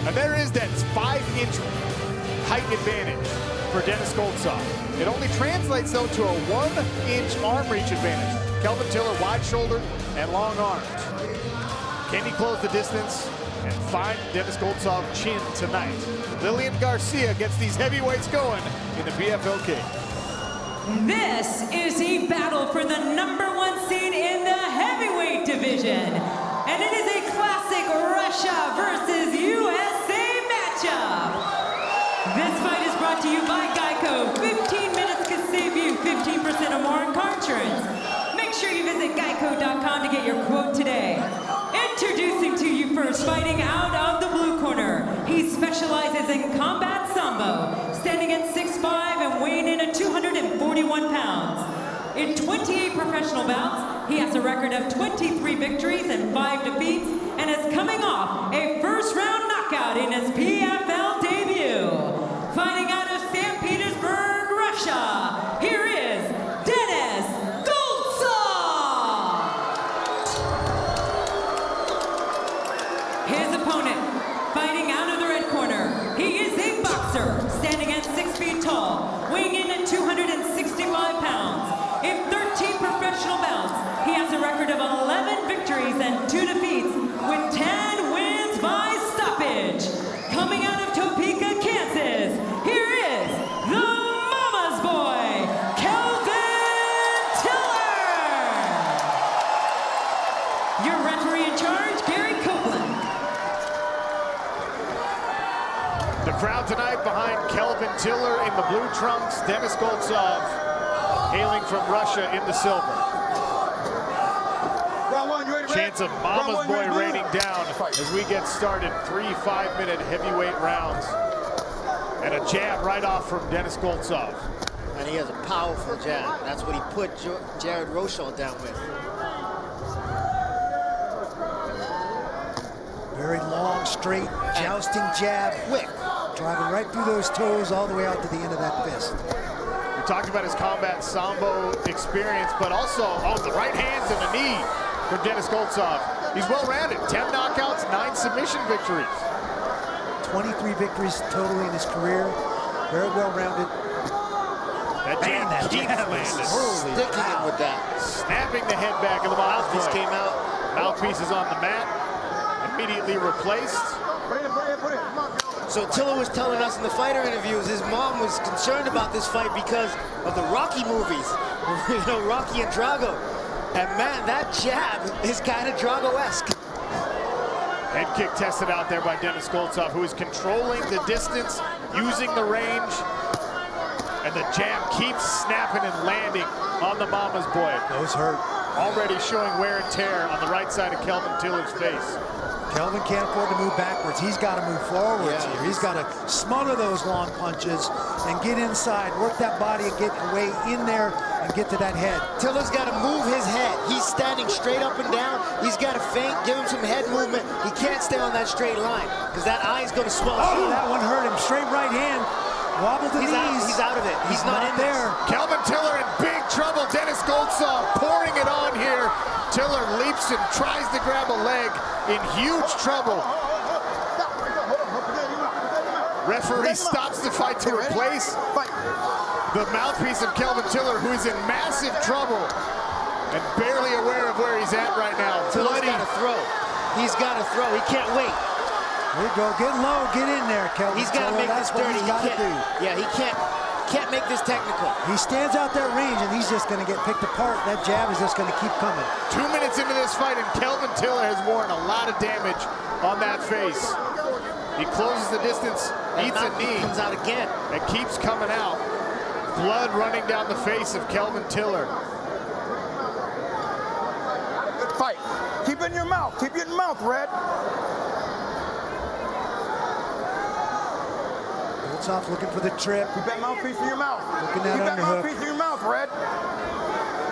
And there is that 5-inch height advantage for Denis Goltsov. It only translates, though, to a 1-inch arm reach advantage. Kelvin Tiller, wide-shouldered and long arms. Can he close the distance and find Denis Goltsov chin tonight? Lillian Garcia gets these heavyweights going in the PFL King. This is a battle for the #1 seed in the heavyweight division. And it is a classic Russia versus USA matchup. This fight is brought to you by Geico. 15 minutes can save you 15% or more in car insurance. Make sure you visit geico.com to get your quote today. Introducing to you first, fighting out of the blue corner. He specializes in combat sambo, standing at 6'5" and weighing in at 241 pounds. In 28 professional bouts, he has a record of 23 victories and 5 defeats, and is coming off a first-round knockout in his PFL debut. Fighting out of St. Petersburg, Russia, here is Denis Goltsov. His opponent, fighting out of the red corner, he is a boxer, standing at 6 feet tall, weighing in at 265 pounds. In 13 professional bouts, he has a record of 11 victories and 2 defeats, with 10 wins by stoppage. Coming out of Topeka, Kansas, here is the Mama's Boy, Kelvin Tiller. Your referee in charge, Gary Copeland. The crowd tonight behind Kelvin Tiller in the blue trunks, Denis Goltsov hailing from Russia in the silver. Chance of Mama's Boy raining down as we get started. 3 5-minute heavyweight rounds. And a jab right off from Denis Goltsov. And he has a powerful jab. That's what he put Jared Roshaw down with. Very long, straight, jousting jab. Quick. Driving right through those toes all the way out to the end of that fist. We talked about his combat sambo experience, but also the right hands and the knee for Denis Goltsov. He's well-rounded. 10 knockouts, 9 submission victories. 23 victories totally in his career. Very well-rounded. That jab keeps landing. Sticking him with that. Snapping the head back of the mouthpiece came out. Mouthpiece is on the mat. Immediately replaced. So Tiller was telling us in the fighter interviews his mom was concerned about this fight because of the Rocky movies. You know, Rocky and Drago. And man, that jab is kind of Drago-esque. Head kick tested out there by Denis Goltsov, who is controlling the distance, using the range. And the jab keeps snapping and landing on the Mama's Boy. Those hurt. Already showing wear and tear on the right side of Kelvin Tiller's face. Kelvin can't afford to move backwards. He's got to move forwards here. He's got to smother those long punches and get inside, work that body and get away in there and get to that head. Tiller's got to move his head. He's standing straight up and down. He's got to feint, give him some head movement. He can't stay on that straight line because that eye is going to swell. Oh, that one hurt him. Straight right hand. Wobble to the knees. He's out of it. He's not in there. Kelvin Tiller in big trouble. Denis Goltsov pouring it on here. Tiller leaps and tries to grab a leg, in huge trouble. Referee stops the fight to replace the mouthpiece of Kelvin Tiller, who is in massive trouble and barely aware of where he's at right now. Tiller's got to throw. He's got to throw. He can't wait. There you go. Get low. Get in there, Kelvin. He's got to make this dirty. He's got to do. Yeah, he can't make this technical. He stands out that range, and he's just going to get picked apart. That jab is just going to keep coming. 2 minutes into this fight, and Kelvin Tiller has worn a lot of damage on that face. He closes the distance, eats a knee, comes out again. and keeps coming out. Blood running down the face of Kelvin Tiller. Good fight. Keep it in your mouth. Keep it in your mouth, Red. Goltsov looking for the trip. Keep that mouthpiece in your mouth. Looking at Keep that underhook. mouthpiece in your mouth, Red.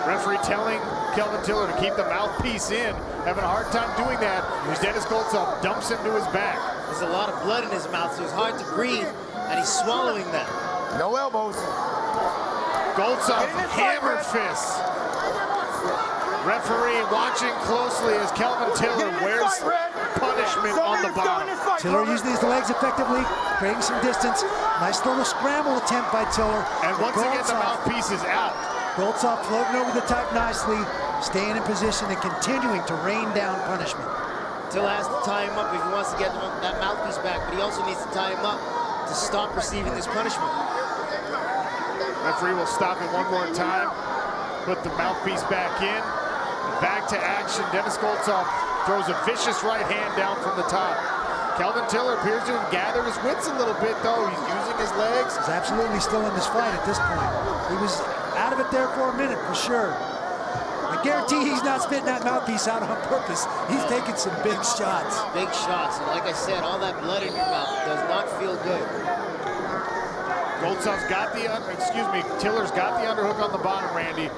Referee telling Kelvin Tiller to keep the mouthpiece in. Having a hard time doing that as Denis Goltsov dumps him to his back. There's a lot of blood in his mouth, so it's hard to breathe, and he's swallowing that. No elbows. Goltsov hammer fists. Referee watching closely as Kelvin Tiller wears punish. punishment on the bottom. Tiller using his legs effectively, creating some distance. Nice little scramble attempt by Tiller. And once again, the mouthpiece is out. Goltsov floating over the top nicely, staying in position and continuing to rain down punishment. Tiller has to tie him up if he wants to get that mouthpiece back, but he also needs to tie him up to stop receiving this punishment. Referee will stop it one more time, put the mouthpiece back in, back to action. Denis Goltsov throws a vicious right hand down from the top. Kelvin Tiller appears to have gathered his wits a little bit, though. He's using his legs. He's absolutely still in this fight at this point. He was out of it there for a minute, for sure. I guarantee he's not spitting that mouthpiece out on purpose. He's taking some big shots. Big shots, and like I said, all that blood in your mouth does not feel good. Goltsov's got the, Tiller's got the underhook on the bottom, Randy.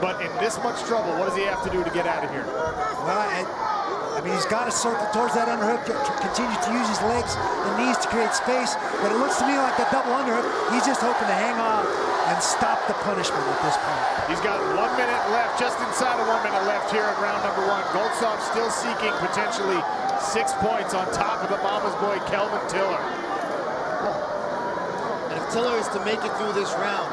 But in this much trouble, what does he have to do to get out of here? Well, I mean, he's got to circle towards that underhook, continue to use his legs and knees to create space. But it looks to me like that double underhook, he's just hoping to hang on and stop the punishment at this point. He's got 1 minute left, just inside of 1 minute left here in round number 1. Goltsov still seeking potentially 6 points on top of the mama's boy, Kelvin Tiller. And if Tiller is to make it through this round,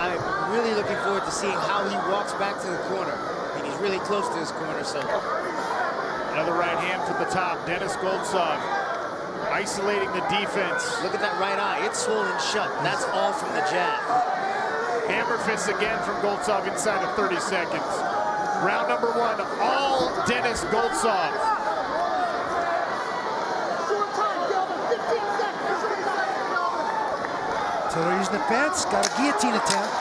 I'm really looking forward to seeing how he walks back to the corner. I mean, he's really close to his corner, so. Another right hand from the top. Denis Goltsov isolating the defense. Look at that right eye. It's swollen shut. That's all from the jab. Hammer fists again from Goltsov inside of 30 seconds. Round number 1, all Denis Goltsov. Tiller using the fence, got a guillotine attempt.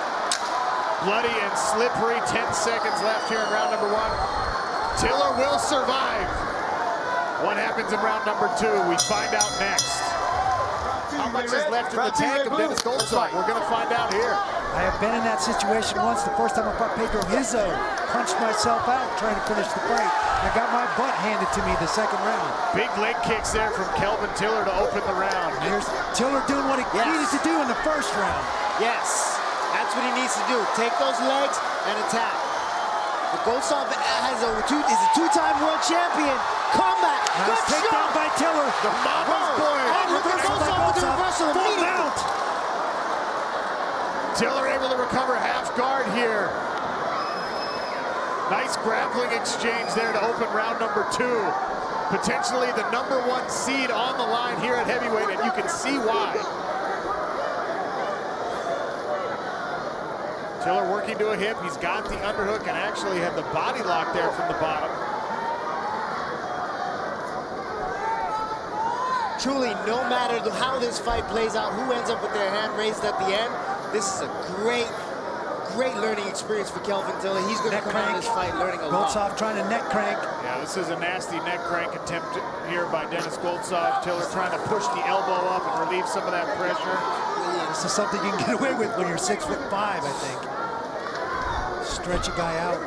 Bloody and slippery, 10 seconds left here in round number 1. Tiller will survive. What happens in round number 2? We find out next. How much is left in the tank of Denis Goltsov? We're going to find out here. I have been in that situation once. The first time I fought Pedro Rizzo, punched myself out trying to finish the fight. I got my butt handed to me the second round. Big leg kicks there from Kelvin Tiller to open the round. Here's Tiller doing what he needed to do in the first round. Yes, that's what he needs to do. Take those legs and attack. But Goltsov is a two-time world champion. Combat. Nice takedown by Tiller. The mama's boy. And look at Goltsov with the reversal. Full mount. Tiller able to recover half guard here. Nice grappling exchange there to open round number 2. Potentially the number 1 seed on the line here at heavyweight, and you can see why. Tiller working to a hip. He's got the underhook and actually had the body lock there from the bottom. Truly, no matter how this fight plays out, who ends up with their hand raised at the end, this is a great learning experience for Kelvin Tiller. He's going to come out of this fight learning a lot. Goltsov trying to neck crank. Yeah, this is a nasty neck crank attempt here by Denis Goltsov. Tiller trying to push the elbow up and relieve some of that pressure. This is something you can get away with when you're 6'5", I think. Stretch a guy out.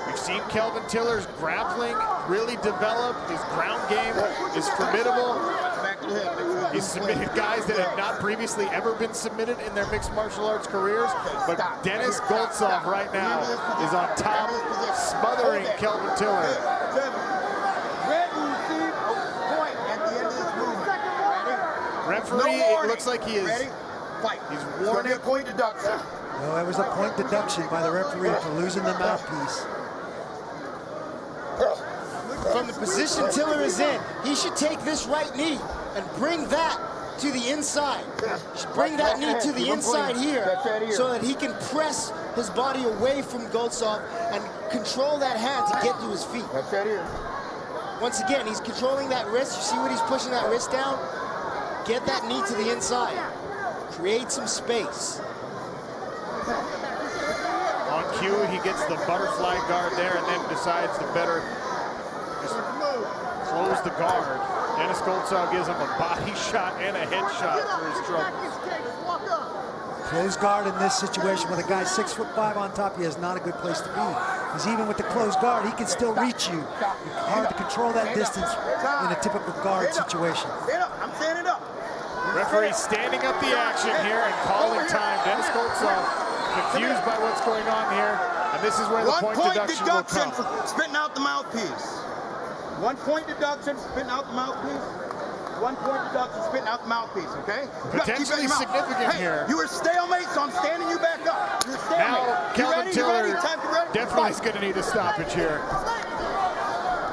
We've seen Kelvin Tiller's grappling really develop. His ground game is formidable. He's submitted guys that have not previously ever been submitted in their mixed martial arts careers. But Denis Goltsov right now is on top, smothering Kelvin Tiller. Referee, it looks like he is. He's warning. A point deduction. No, that was a point deduction by the referee for losing the mouthpiece. From the position Tiller is in, he should take this right knee and bring that to the inside. He should bring that knee to the inside here so that he can press his body away from Goltsov and control that hand to get to his feet. Once again, he's controlling that wrist. You see what he's pushing that wrist down? Get that knee to the inside. Create some space. On cue, he gets the butterfly guard there and then decides to better just close the guard. Denis Goltsov gives him a body shot and a head shot for his troubles. Closed guard in this situation with a guy 6'5" on top, he is not a good place to be. Because even with the closed guard, he can still reach you. It's hard to control that distance in a typical guard situation. I'm standing up. Referee standing up the action here and calling time. Denis Goltsov confused by what's going on here. And this is where the point deduction will come. for spitting out the mouthpiece. 1 point deduction for spitting out the mouthpiece. 1 point deduction for spitting out the mouthpiece, okay? Potentially significant here. You were stalemate, so I'm standing you back up. You're stalemate. Now, Kelvin Tiller definitely is going to need a stoppage here.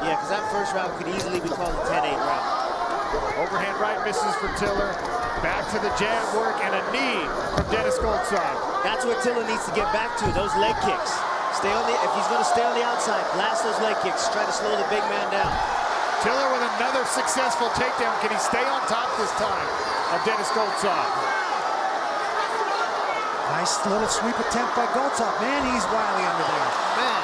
Yeah, because that first round could easily be called a 10-8 round. Overhand right misses for Tiller. Back to the jab work and a knee from Denis Goltsov. That's what Tiller needs to get back to, those leg kicks. Stay on the, if he's going to stay on the outside, blast those leg kicks, try to slow the big man down. Tiller with another successful takedown. Can he stay on top this time of Denis Goltsov? Nice little sweep attempt by Goltsov. Man, he's wily under there. Man.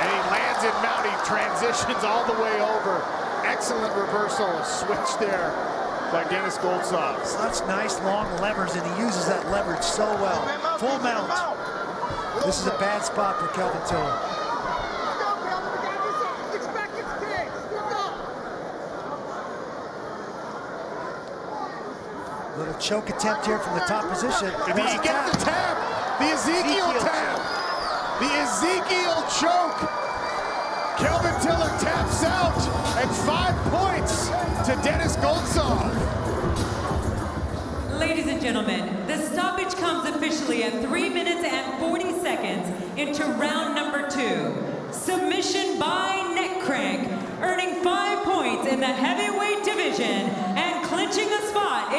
And he lands in mount. He transitions all the way over. Excellent reversal switch there by Denis Goltsov. Such nice long levers, and he uses that leverage so well. Full mount. This is a bad spot for Kelvin Tiller. Little choke attempt here from the top position. He gets the tap. The Ezekiel tap. The Ezekiel choke. Kelvin Tiller taps out at 5 points to Denis Goltsov. Ladies and gentlemen, the stoppage comes officially at 3 minutes and 40 seconds into round number 2. Submission by neck crank, earning 5 points in the heavyweight division and clinching a spot